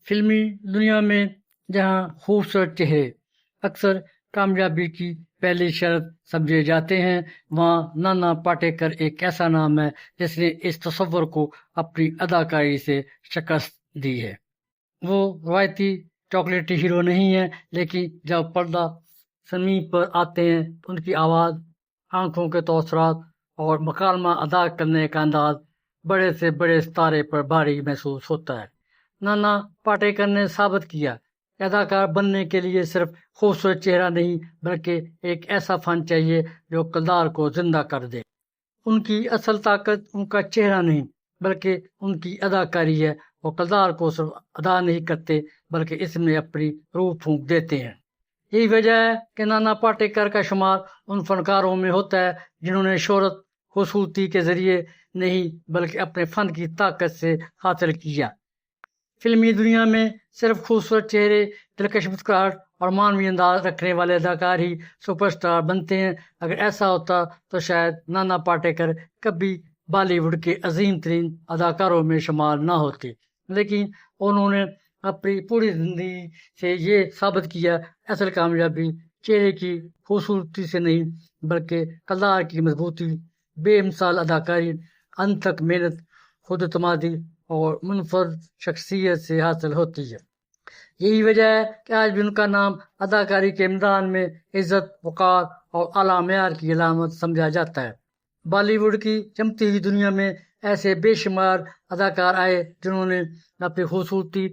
فلمی دنیا میں جہاں خوبصورت چہرے اکثر کامیابی کی پہلی شرط سمجھے جاتے ہیں، وہاں نانا پاٹیکر ایک ایسا نام ہے جس نے اس تصور کو اپنی اداکاری سے شکست دی ہے۔ وہ روایتی چاکلیٹی ہیرو نہیں ہیں، لیکن جب پردہ سمیع پر آتے ہیں ان کی آواز، آنکھوں کے تاثرات اور مکالمہ ادا کرنے کا انداز بڑے سے بڑے ستارے پر بھاری محسوس ہوتا ہے۔ نانا پاٹیکر نے ثابت کیا کہ اداکار بننے کے لیے صرف خوبصورت چہرہ نہیں بلکہ ایک ایسا فن چاہیے جو کردار کو زندہ کر دے۔ ان کی اصل طاقت ان کا چہرہ نہیں بلکہ ان کی اداکاری ہے۔ وہ کردار کو صرف ادا نہیں کرتے بلکہ اس میں اپنی روح پھونک دیتے ہیں۔ یہی وجہ ہے کہ نانا پاٹیکر کا شمار ان فنکاروں میں ہوتا ہے جنہوں نے شہرت خوبصورتی کے ذریعے نہیں بلکہ اپنے فن کی طاقت سے حاصل کیا۔ فلمی دنیا میں صرف خوبصورت چہرے، دلکش مسکراہٹ اور مانوی انداز رکھنے والے اداکار ہی سپر سٹار بنتے ہیں۔ اگر ایسا ہوتا تو شاید نانا پاٹیکر کبھی بالی ووڈ کے عظیم ترین اداکاروں میں شمار نہ ہوتے، لیکن انہوں نے اپنی پوری زندگی سے یہ ثابت کیا اصل کامیابی چہرے کی خوبصورتی سے نہیں بلکہ کردار کی مضبوطی، بے مثال اداکاری، انت تک محنت، خود اعتمادی اور منفرد شخصیت سے حاصل ہوتی ہے۔ یہی وجہ ہے کہ آج بھی ان کا نام اداکاری کے میدان میں عزت، وقار اور اعلیٰ معیار کی علامت سمجھا جاتا ہے۔ بالی ووڈ کی چمکتی ہوئی دنیا میں ایسے بے شمار اداکار آئے جنہوں نے اپنی خوبصورتی،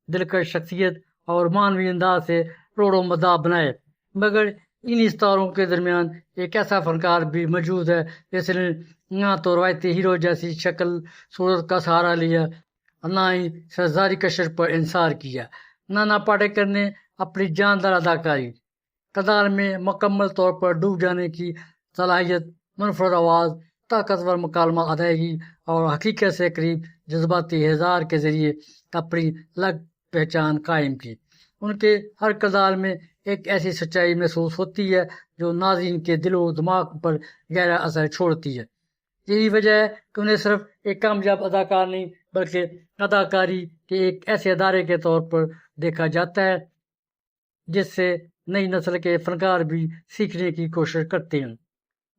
دلکش شخصیت اور مانوی انداز سے روڑوں مداح بنائے، مگر انہی ستاروں کے درمیان ایک ایسا فنکار بھی موجود ہے جس نے نہ تو روایتی ہیرو جیسی شکل صورت کا سہارا لیا، نہ ہی سرزاری کشش پر انحصار کیا۔ نانا پاٹیکر نے اپنی جاندار اداکاری، کردار میں مکمل طور پر ڈوب جانے کی صلاحیت، منفرد آواز، طاقتور مکالمہ ادائیگی اور حقیقت سے قریب جذباتی اظہار کے ذریعے اپنی الگ پہچان قائم کی۔ ان کے ہر کردار میں ایک ایسی سچائی محسوس ہوتی ہے جو ناظرین کے دل و دماغ پر گہرا اثر چھوڑتی ہے۔ یہی وجہ ہے کہ انہیں صرف ایک کامیاب اداکار نہیں بلکہ اداکاری کے ایک ایسے ادارے کے طور پر دیکھا جاتا ہے جس سے نئی نسل کے فنکار بھی سیکھنے کی کوشش کرتے ہیں۔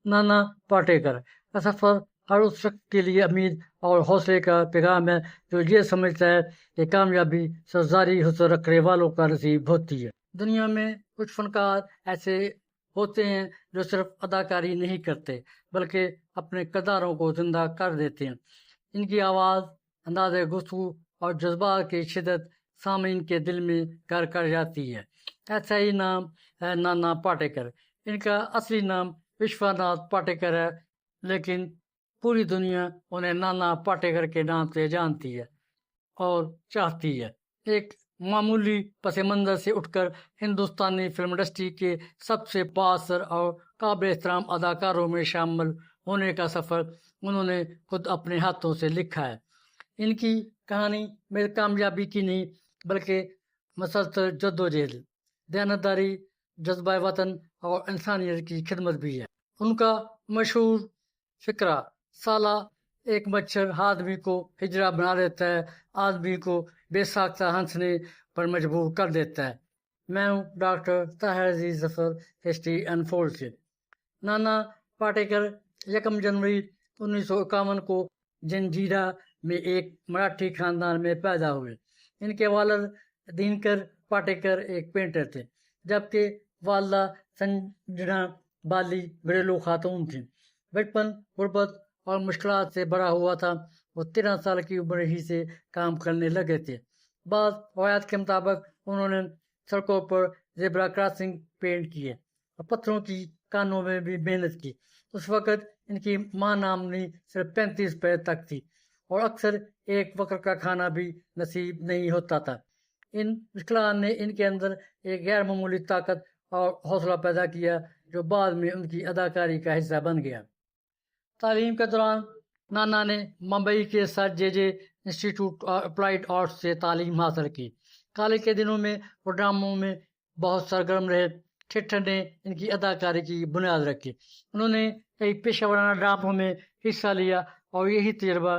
نانا پاٹیکر کا سفر ہر اس شخص کے لیے امید اور حوصلے کا پیغام ہے جو یہ سمجھتا ہے کہ کامیابی سرزاری حوصلہ رکھنے والوں کا نصیب ہوتی ہے۔ دنیا میں کچھ فنکار ایسے ہوتے ہیں جو صرف اداکاری نہیں کرتے بلکہ اپنے کرداروں کو زندہ کر دیتے ہیں۔ ان کی آواز، انداز گفتگو اور جذبات کی شدت سامعین کے دل میں گھر کر جاتی ہے۔ ایسا ہی نام ہے نانا پاٹیکر۔ ان کا اصلی نام وشواناتھ پاٹیکر ہے، لیکن پوری دنیا انہیں نانا پاٹیکر کے نام سے جانتی ہے اور چاہتی ہے۔ ایک معمولی پس منظر سے اٹھ کر ہندوستانی فلم انڈسٹری کے سب سے بااثر اور قابل احترام اداکاروں میں شامل ہونے کا سفر انہوں نے خود اپنے ہاتھوں سے لکھا ہے۔ ان کی کہانی میری کامیابی کی نہیں بلکہ مسلسل جدوجہد، دیانتداری، جذبہ وطن اور انسانیت کی خدمت بھی ہے۔ ان کا مشہور فقرہ سالہ ایک مچھر آدمی کو ہجرا بنا دیتا ہے، آدمی کو بے ساختہ ہنسنے پر مجبور کر دیتا ہے۔ میں ہوں ڈاکٹر طاہر عزیز ظفر، ہسٹری انفولڈ سے۔ نانا پاٹیکر 1 جنوری 1951 کو جنجیرا میں ایک مراٹھی خاندان میں پیدا ہوئے۔ ان کے والد دینکر پاٹیکر ایک پینٹر تھے جبکہ والدہ سنجنا بالی گھریلو خاتون تھیں۔ بچپن غربت اور مشکلات سے بڑا ہوا تھا۔ وہ 13 سال کی عمر ہی سے کام کرنے لگے تھے۔ بعض روایات کے مطابق انہوں نے سڑکوں پر زیبرا کراسنگ پینٹ کیے اور پتھروں کی کانوں میں بھی محنت کی۔ اس وقت ان کی ماں آمدنی صرف 35 روپے تک تھی اور اکثر ایک وقت کا کھانا بھی نصیب نہیں ہوتا تھا۔ ان مشکلات نے ان کے اندر ایک غیر معمولی طاقت اور حوصلہ پیدا کیا جو بعد میں ان کی اداکاری کا حصہ بن گیا۔ تعلیم کے دوران نانا نے ممبئی کے سر جے جے انسٹی ٹیوٹ آف اپلائیڈ آرٹس سے تعلیم حاصل کی۔ کالج کے دنوں میں وہ ڈراموں میں بہت سرگرم رہے۔ تھیٹر نے ان کی اداکاری کی بنیاد رکھی۔ انہوں نے کئی پیشہ ورانہ ڈراموں میں حصہ لیا اور یہی تجربہ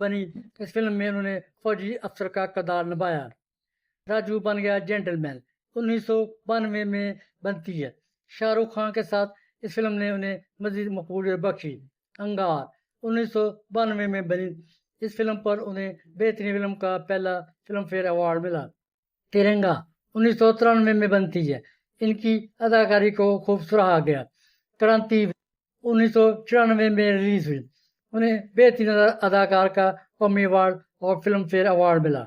بنی اس فلم میں انہوں نے فوجی افسر کا کردار نبھایا۔ راجو بن گیا جینٹل مین 1992 میں بنتی ہے۔ شاہ رخ خان کے ساتھ اس فلم نے انہیں مزید مقبولیت بخشی۔ انگار 1992 میں بنی اس فلم پر انہیں بہترین فلم کا پہلا فلم فیئر ایوارڈ ملا۔ ترنگا 1993 میں بنتی ہے۔ ان کی اداکاری کو خوب سراہا گیا۔ کرانتی 1994 میں ریلیز ہوئی۔ انہیں بہترین اداکار کا قومی ایوارڈ اور فلم فیئر ایوارڈ ملا۔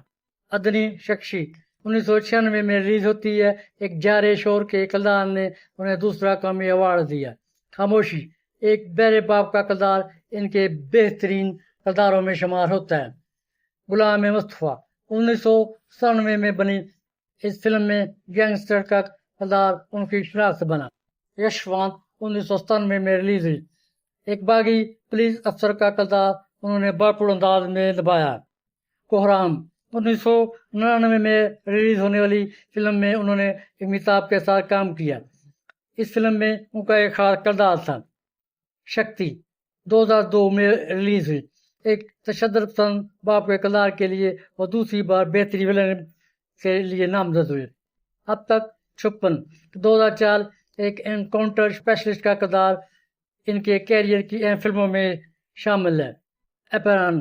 ادنی شخشی 1996 میں ریلیز ہوتی ہے۔ ایک جارے شور کے کردار نے انہیں دوسرا قومی ایوارڈ دیا۔ خاموشی ایک بہرے باپ کا کردار ان کے بہترین کرداروں میں شمار ہوتا ہے۔ غلام مصطفیٰ 1997 میں بنی اس فلم میں گینگسٹر کا کردار ان کی شناخت بنا۔ یشوانت 1997 میں ریلیز ہوئی۔ ایک باغی پولیس افسر کا کردار انہوں نے بھرپور انداز میں نبھایا۔ کوہرام 1999 میں ریلیز ہونے والی فلم میں انہوں نے امیتابھ کے ساتھ کام کیا۔ اس فلم میں ان کا ایک خاص کردار تھا۔ شکتی 2002 میں ریلیز ہوئی۔ ایک تشدد پسند باپ کے کردار کے لیے وہ دوسری بار بہترین ویلن کے لیے نامزد ہوئے۔ اب تک 56 2004 ایک انکاؤنٹر اسپیشلسٹ کا کردار ان کے کیریئر کی اہم فلموں میں شامل ہے۔ اپران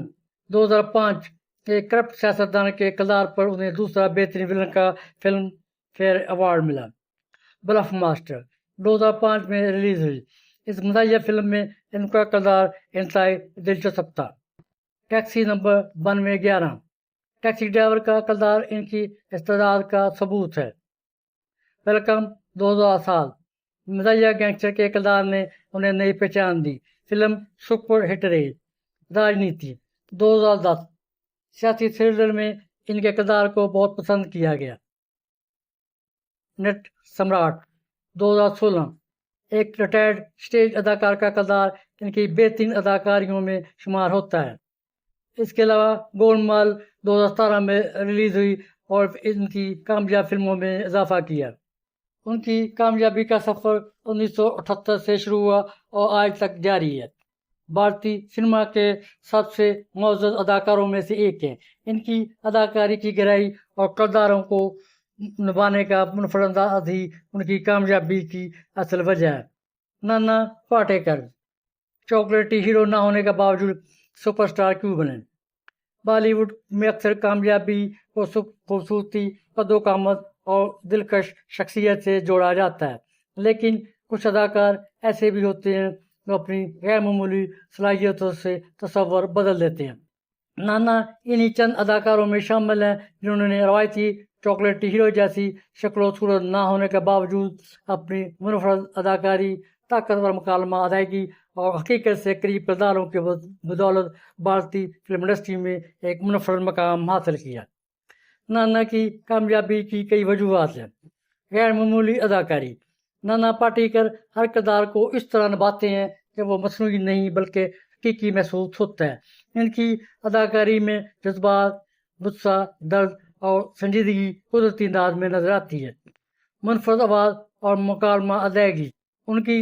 2005 ایک کرپٹ سیاستدان کے کردار پر انہیں دوسرا بہترین ویلن کا فلم فیئر ایوارڈ ملا۔ بلف ماسٹر 2005 میں ریلیز ہوئی۔ اس مزاحیہ فلم میں ان کا کردار انتہائی دلچسپ تھا۔ ٹیکسی نمبر 9211 ٹیکسی ڈرائیور کا کردار ان کی استعداد کا ثبوت ہے۔ ویلکم 2007 مزاحیہ گینگسٹر کے کردار نے انہیں نئی پہچان دی۔ فلم سپر ہٹ رہی۔ راجنیتی 2010 سیاسی تھرلر میں ان کے کردار کو بہت پسند کیا گیا۔ نٹ سمراٹ 2016 ایک ریٹائرڈ اسٹیج اداکار کا کردار ان کی بہترین اداکاریوں میں شمار ہوتا ہے۔ اس کے علاوہ گول مال 2017 میں ریلیز ہوئی اور ان کی کامیاب فلموں میں اضافہ کیا۔ ان کی کامیابی کا سفر 1978 سے شروع ہوا اور آج تک جاری ہے۔ بھارتی سنیما کے سب سے معزز اداکاروں میں سے ایک ہیں۔ ان کی اداکاری کی گہرائی اور کرداروں کو نبھانے کا منفرد انداز ہی ان کی کامیابی کی اصل وجہ ہے۔ نانا پاٹیکر چاکلیٹی ہیرو نہ ہونے کے باوجود سپر اسٹار کیوں بنے؟ بالی ووڈ میں اکثر کامیابی کو خوبصورتی، قد و قامت اور دلکش شخصیت سے جوڑا جاتا ہے، لیکن کچھ اداکار ایسے بھی ہوتے ہیں جو اپنی غیر معمولی صلاحیتوں سے تصور بدل دیتے ہیں۔ نانا انہی چند اداکاروں میں شامل ہیں جنہوں نے روایتی چاکلیٹی ہیرو جیسی شکل و صورت نہ ہونے کے باوجود اپنی منفرد اداکاری، طاقتور مکالمہ ادائیگی اور حقیقت سے قریب کرداروں کے بدولت بھارتی فلم انڈسٹری میں ایک منفرد مقام حاصل کیا۔ نانا کی کامیابی کی کئی وجوہات ہیں۔ غیر معمولی اداکاری: نانا پاٹیکر ہر کردار کو اس طرح نبھاتے ہیں کہ وہ مصنوعی نہیں بلکہ حقیقی محسوس ہوتا ہے۔ ان کی اداکاری میں جذبات، غصہ، درد اور سنجیدگی قدرتی انداز میں نظر آتی ہے۔ منفرد آواز اور مکالمہ ادائیگی: ان کی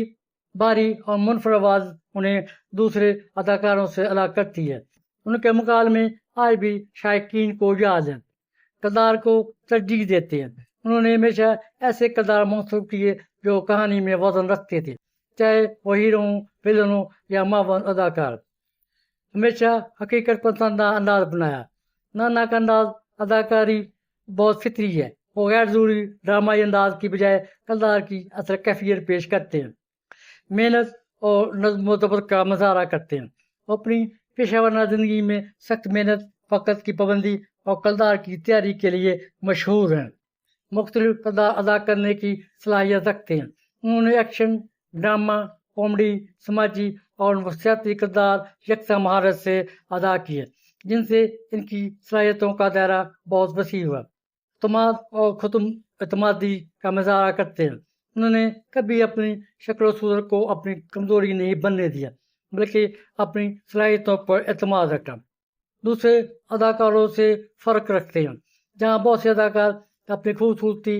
بھاری اور منفرد آواز انہیں دوسرے اداکاروں سے الگ کرتی ہے۔ ان کے مکالمے آج بھی شائقین کو یاد ہیں، کردار کو ترجیح دیتے ہیں۔ انہوں نے ہمیشہ ایسے کردار منتخب کیے جو کہانی میں وزن رکھتے تھے، چاہے وہ ہیرو ہوں، ویلن ہوں یا معاون اداکار۔ ہمیشہ حقیقت پسندہ انداز اپنایا۔ نانا کا انداز اداکاری بہت فطری ہے۔ وہ غیر ضروری ڈرامائی انداز کی بجائے کردار کی اصل کیفیت پیش کرتے ہیں۔ محنت اور نظم و ضبط کا مظاہرہ کرتے ہیں۔ وہ اپنی پیشہ ورانہ زندگی میں سخت محنت، وقت کی پابندی اور کردار کی تیاری کے لیے مشہور ہیں۔ مختلف کردار ادا کرنے کی صلاحیت رکھتے ہیں۔ انہوں نے ایکشن، ڈرامہ، کامیڈی، سماجی اور نفسیاتی کردار یکساں مہارت سے ادا کیے، جن سے ان کی صلاحیتوں کا دائرہ بہت وسیع ہوا۔ اعتماد اور خود اعتمادی کا مظاہرہ کرتے ہیں۔ انہوں نے کبھی اپنی شکل و صورت کو اپنی کمزوری نہیں بننے دیا، بلکہ اپنی صلاحیتوں پر اعتماد رکھا۔ دوسرے اداکاروں سے فرق رکھتے ہیں۔ جہاں بہت سے اداکار اپنی خوبصورتی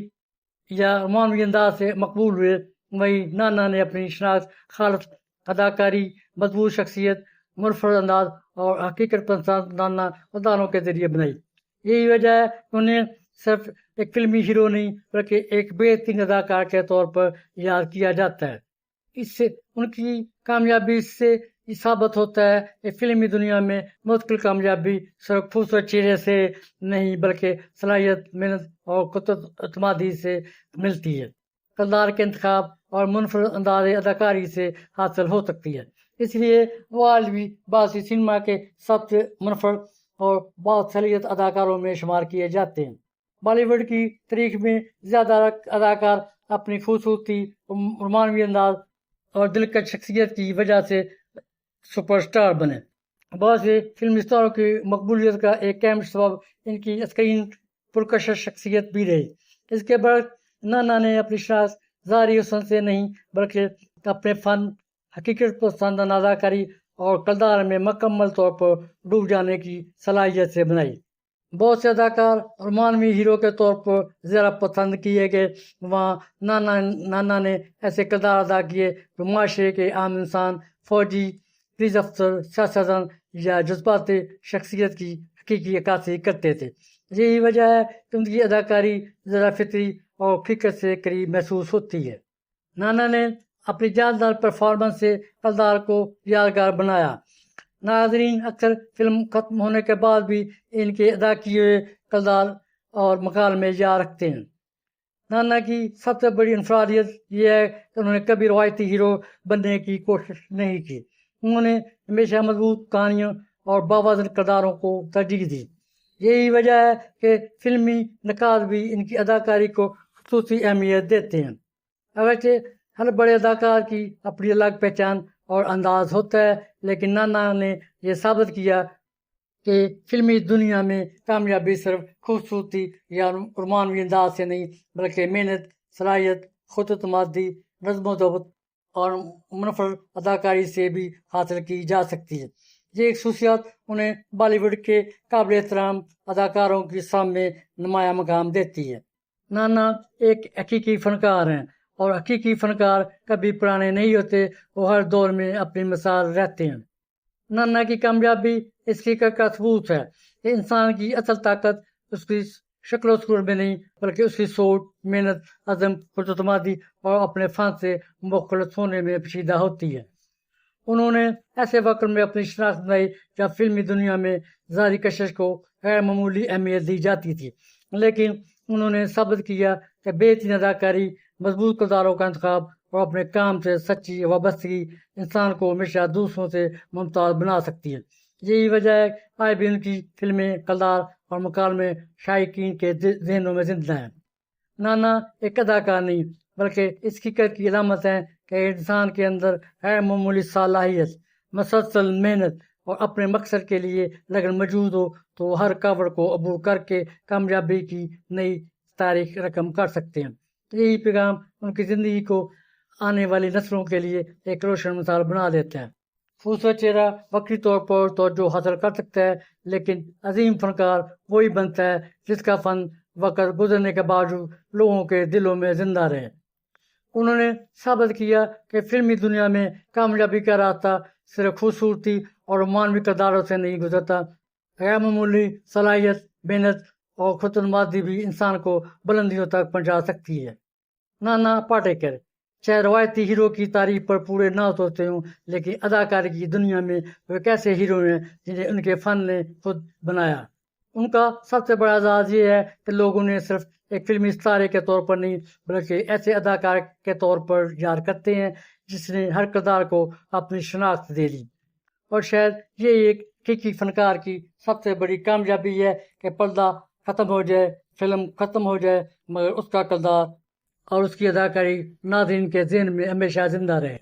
یا رومانوی انداز سے مقبول ہوئے، وہیں نانا نے اپنی شناخت، خالص اداکاری، مضبوط شخصیت، منفرد انداز اور حقیقت پسندانہ کرداروں کے ذریعے بنائی۔ یہی وجہ ہے کہ انہیں صرف ایک فلمی ہیرو نہیں بلکہ ایک بہترین اداکار کے طور پر یاد کیا جاتا ہے۔ اس سے ان کی کامیابی سے یہ ثابت ہوتا ہے کہ فلمی دنیا میں مستقل کامیابی صرف خوبصورت چہرے سے نہیں بلکہ صلاحیت، محنت اور خود اعتمادی سے ملتی ہے، کردار کے انتخاب اور منفرد انداز اداکاری سے حاصل ہو سکتی ہے۔ اس لیے وہ آج بھی بھارتی سینما کے سب سے منفرد اور باصلاحیت اداکاروں میں شمار کیے جاتے ہیں۔ بالی ووڈ کی تاریخ میں زیادہ اداکار اپنی خوبصورتی، رومانوی انداز اور دلکش شخصیت کی وجہ سے سپر سٹار بنے۔ بہت سے فلمی ستاروں کی مقبولیت کا ایک اہم سبب ان کی اسکرین پرکشش شخصیت بھی رہی۔ اس کے برعکس نانا نے اپنی شناخت ظاہری حسن سے نہیں بلکہ اپنے فن، حقیقت پسندانہ اداکاری اور کردار میں مکمل طور پر ڈوب جانے کی صلاحیت سے بنائی۔ بہت سے اداکار رومانوی ہیرو کے طور پر زیادہ پسند کیے گئے، وہاں نانا نے ایسے کردار ادا کیے جو معاشرے کے عام انسان، فوجی، پولیس افسر، سیاستدان یا جذباتی شخصیت کی حقیقی عکاسی کرتے تھے۔ یہی وجہ ہے کہ ان کی اداکاری زیادہ فطری اور حقیقت سے قریب محسوس ہوتی ہے۔ نانا نے اپنی جاندار پرفارمنس سے کردار کو یادگار بنایا۔ ناظرین اکثر فلم ختم ہونے کے بعد بھی ان کے ادا کیے ہوئے کردار اور مکالمے یاد رکھتے ہیں۔ نانا کی سب سے بڑی انفرادیت یہ ہے کہ انہوں نے کبھی روایتی ہیرو بننے کی کوشش نہیں کی۔ انہوں نے ہمیشہ مضبوط کہانیوں اور باوزن کرداروں کو ترجیح دی۔ یہی وجہ ہے کہ فلمی نقاد بھی ان کی اداکاری کو خصوصی اہمیت دیتے ہیں۔ اگرچہ ہر بڑے اداکار کی اپنی الگ پہچان اور انداز ہوتا ہے، لیکن نانا نے یہ ثابت کیا کہ فلمی دنیا میں کامیابی صرف خوبصورتی یا رومانوی انداز سے نہیں بلکہ محنت، صلاحیت، خود اعتمادی، نظم و ضبط اور منفرد اداکاری سے بھی حاصل کی جا سکتی ہے۔ یہ ایک خصوصیات انہیں بالی ووڈ کے قابل احترام اداکاروں کی سام میں نمایاں مقام دیتی ہے۔ نانا ایک حقیقی فنکار ہیں، اور حقیقی فنکار کبھی پرانے نہیں ہوتے، وہ ہر دور میں اپنی مثال رہتے ہیں۔ نانا کی کامیابی اس حقیقت کا ثبوت ہے کہ انسان کی اصل طاقت اس کی شکل و صورت میں نہیں بلکہ اس کی سوچ، محنت، عزم، خود اعتمادی اور اپنے فن سے مخلص ہونے میں پوشیدہ ہوتی ہے۔ انہوں نے ایسے وقت میں اپنی شناخت بنائی جب فلمی دنیا میں ظاہری کشش کو غیر معمولی اہمیت دی جاتی تھی، لیکن انہوں نے ثابت کیا کہ بہترین اداکاری، مضبوط کرداروں کا انتخاب اور اپنے کام سے سچی وابستگی انسان کو ہمیشہ دوسروں سے ممتاز بنا سکتی ہے۔ یہی وجہ ہے کہ آج بھی ان کی فلمیں، کردار اور مکالمے شائقین کے ذہنوں میں زندہ ہیں۔ نانا ایک اداکار نہیں بلکہ اس حقیقت کی علامت ہے کہ انسان کے اندر غیر معمولی صلاحیت، مسلسل محنت اور اپنے مقصد کے لیے لگن موجود ہو تو ہر کاوڑ کو عبور کر کے کامیابی کی نئی تاریخ رقم کر سکتے ہیں۔ یہی پیغام ان کی زندگی کو آنے والی نسلوں کے لیے ایک روشن مثال بنا دیتا ہے۔ خوبصورت چہرہ وقتی طور پر توجہ حاصل کر سکتا ہے، لیکن عظیم فنکار وہی بنتا ہے جس کا فن وقت گزرنے کے باوجود لوگوں کے دلوں میں زندہ رہے۔ انہوں نے ثابت کیا کہ فلمی دنیا میں کامیابی کا راستہ صرف خوبصورتی اور رومانوی کرداروں سے نہیں گزرتا، غیر معمولی صلاحیت، محنت اور خود اعتمادی بھی انسان کو بلندیوں تک پہنچا سکتی ہے۔ نانا پاٹیکر چاہے روایتی ہیرو کی تعریف پر پورے نہ اترتے ہوں، لیکن اداکاری کی دنیا میں وہ ایک ایسے ہیرو ہیں جنہیں ان کے فن نے خود بنایا۔ ان کا سب سے بڑا اعزاز یہ ہے کہ لوگ انہیں صرف ایک فلمی ستارے کے طور پر نہیں بلکہ ایسے اداکار کے طور پر یاد کرتے ہیں جس نے ہر کردار کو اپنی شناخت دے دی۔ اور شاید یہ ایک حقیقی فنکار کی سب سے بڑی کامیابی ہے کہ پردہ ختم ہو جائے، فلم ختم ہو جائے، مگر اس کا کردار اور اس کی اداکاری ناظرین کے ذہن میں ہمیشہ زندہ رہے۔